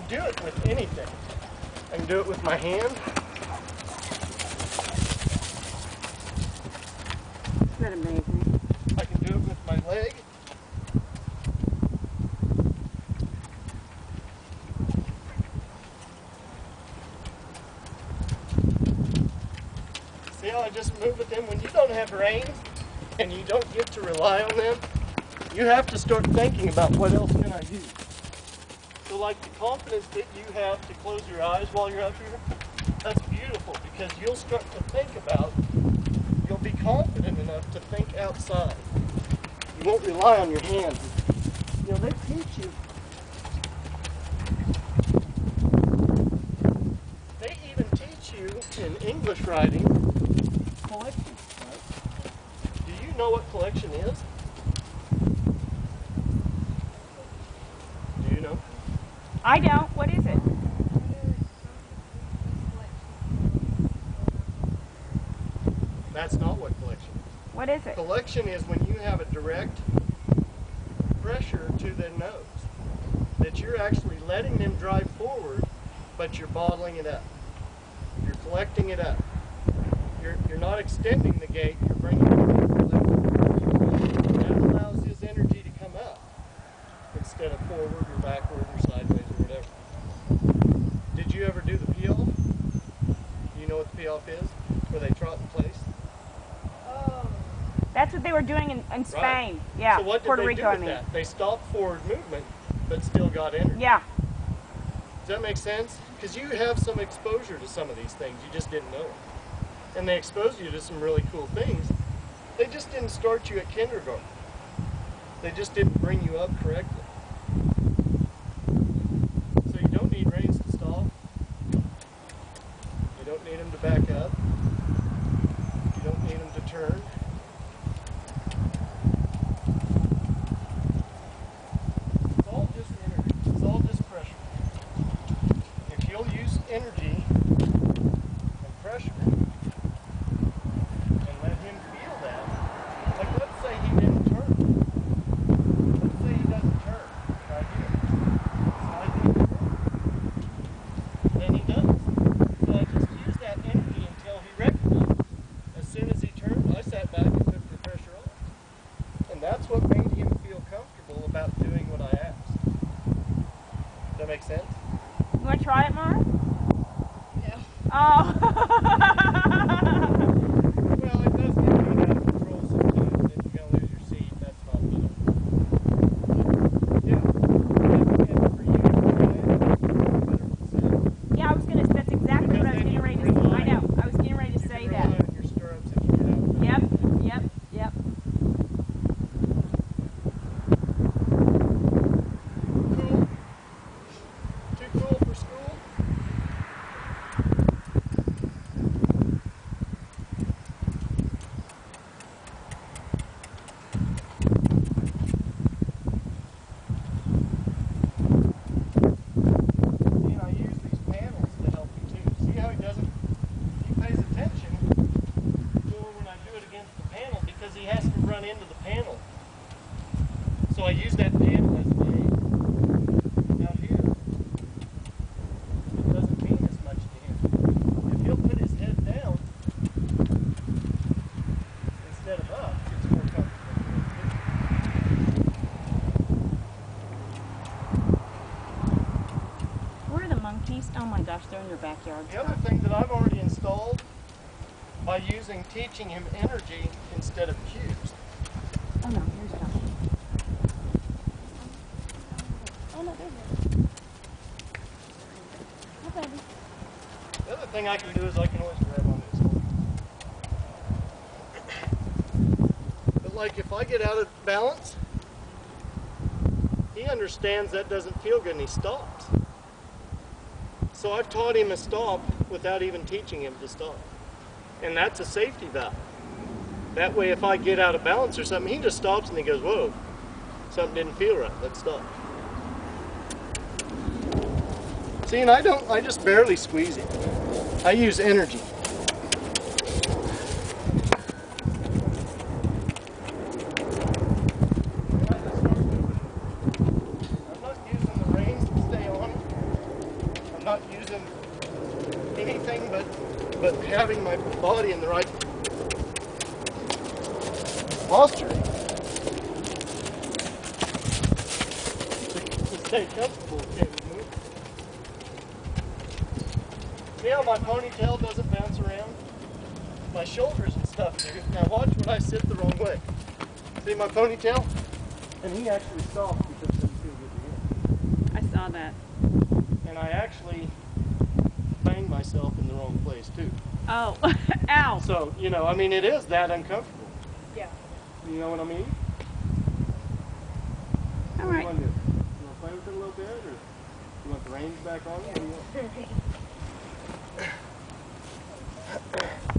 do it with anything. I can do it with my hand. Isn't that amazing? I can do it with my leg. See how I just move with them? When you don't have reins and you don't get to rely on them, you have to start thinking about what else can I use. So like the confidence that you have to close your eyes while you're up here, that's beautiful because you'll start to think about, you'll be confident enough to think outside. You won't rely on your hands. You know, they teach you. They even teach you in English writing collection, right? Do you know what collection is? Do you know? I don't. What is it? That's not what collection is. What is it? Collection is when you have a direct pressure to the nose. That you're actually letting them drive forward, but you're bottling it up. You're collecting it up. You're not extending the gate, you're bringing it up. That allows his energy to come up instead of forward or backward or sideways or whatever. Did you ever do the peel? Do you know what the peel is? Where they trot in place? That's what they were doing in Spain. Right. Yeah, so what did Puerto they Rico, do with I mean. that? They stopped forward movement, but still got energy. Yeah. Does that make sense? Because you have some exposure to some of these things, you just didn't know it. And they exposed you to some really cool things. They just didn't start you at kindergarten. They just didn't bring you up correctly. So you don't need reins to stop. You don't need them to back up. You don't need them to turn. It's all just energy. It's all just pressure. If you'll use energy and pressure and let him feel that, like let's say he didn't turn. Let's say he doesn't turn right here. So I didn't turn. Then he does. So I just use that energy until he recognized. As soon as he turned, I sat back and took the pressure off. And that's what made him feel comfortable about doing what I asked. Does that make sense? You want to try it, Mara? No. Oh. Well, it does get you out of control sometimes. If you're going to lose your seat, that's not good. Yeah. And for you, Yeah, I was gonna. That's exactly what I was getting ready to say. I know. I was getting ready to say you can that. rely on your stirrups if you get out of it. Yep. Yep. Yep. Cool? Too cool for school? And I use these panels to help you too. See how he doesn't, he pays attention more when I do it against the panel because he has to run into the panel. So I use that panel as an aid. Out here, it doesn't mean as much to him. If he'll put his head down instead of up, it's more comfortable. Where are the monkeys? Oh my gosh, they're in your backyard. The other thing that I've already installed by teaching him energy instead of cues. Oh no, here's Josh. Oh no, there's it. Oh baby. The other thing I can do is I can always grab on his leg. But like if I get out of balance, he understands that doesn't feel good and he stops. So I've taught him to stop without even teaching him to stop. And that's a safety valve. That way if I get out of balance or something, he just stops and he goes, whoa, something didn't feel right, let's stop. See, and I just barely squeeze it. I use energy. I'm not using the reins to stay on him. not using anything but having my body in the right posture to stay comfortable. See how my ponytail doesn't bounce around? My shoulders and stuff do. Now watch when I sit the wrong way. See my ponytail? And he actually stopped because it didn't feel good to him. I saw that. And I actually banged myself in the wrong place too. Oh, ow. So, you know, I mean, it is that uncomfortable. Yeah. You know what I mean? All What right. do you want to do? You want to play with it a little bit, or you want the reins back on? What do you want?